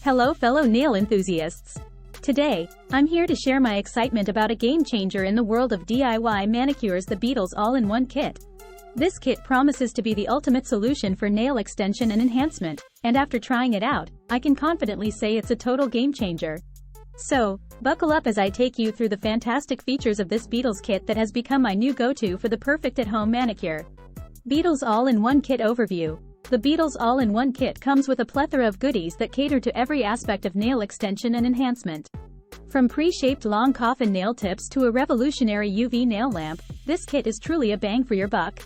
Hello fellow nail enthusiasts. Today, I'm here to share my excitement about a game changer in the world of DIY manicures, the Beetles All-in-One Kit. This kit promises to be the ultimate solution for nail extension and enhancement, and after trying it out, I can confidently say it's a total game changer. So, buckle up as I take you through the fantastic features of this Beetles kit that has become my new go-to for the perfect at-home manicure. Beetles All-in-One Kit Overview. The Beetles All-in-One Kit comes with a plethora of goodies that cater to every aspect of nail extension and enhancement. From pre-shaped long coffin nail tips to a revolutionary UV nail lamp, this kit is truly a bang for your buck.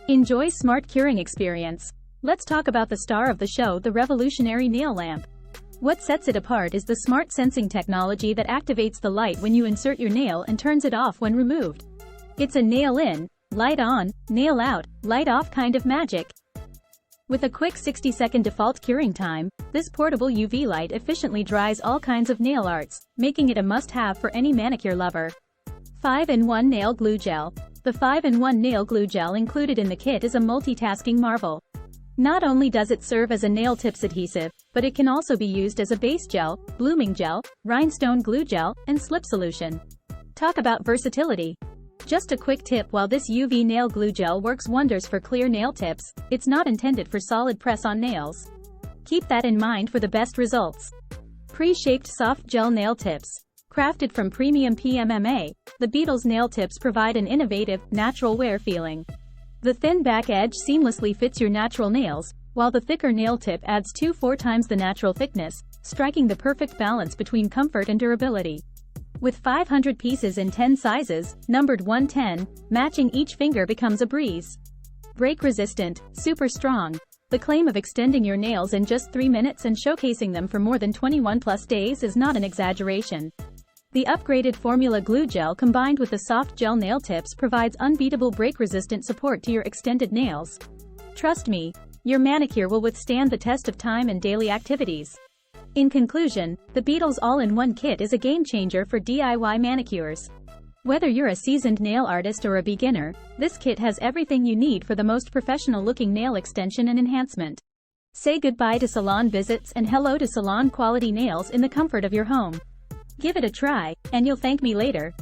Enjoy smart curing experience. Let's talk about the star of the show, the revolutionary nail lamp. What sets it apart is the smart sensing technology that activates the light when you insert your nail and turns it off when removed. It's a nail in, light on, nail out, light off kind of magic. With a quick 60-second default curing time, this portable UV light efficiently dries all kinds of nail arts, making it a must-have for any manicure lover. 5-in-1 Nail Glue Gel. The 5-in-1 nail glue gel included in the kit is a multitasking marvel. Not only does it serve as a nail tips adhesive, but it can also be used as a base gel, blooming gel, rhinestone glue gel, and slip solution. Talk about versatility. Just a quick tip: while this UV nail glue gel works wonders for clear nail tips, it's not intended for solid press-on nails. Keep that in mind for the best results. Pre-shaped soft gel nail tips. Crafted from premium PMMA, the Beetles nail tips provide an innovative, natural wear feeling. The thin back edge seamlessly fits your natural nails, while the thicker nail tip adds 2-4 times the natural thickness, striking the perfect balance between comfort and durability. With 500 pieces in 10 sizes, numbered 110, matching each finger becomes a breeze. Break resistant, super strong. The claim of extending your nails in just 3 minutes and showcasing them for more than 21+ days is not an exaggeration. The upgraded formula glue gel combined with the soft gel nail tips provides unbeatable break-resistant support to your extended nails. Trust me, your manicure will withstand the test of time and daily activities. In conclusion, the Beetles All-in-One Kit is a game-changer for DIY manicures. Whether you're a seasoned nail artist or a beginner, this kit has everything you need for the most professional-looking nail extension and enhancement. Say goodbye to salon visits and hello to salon-quality nails in the comfort of your home. Give it a try, and you'll thank me later.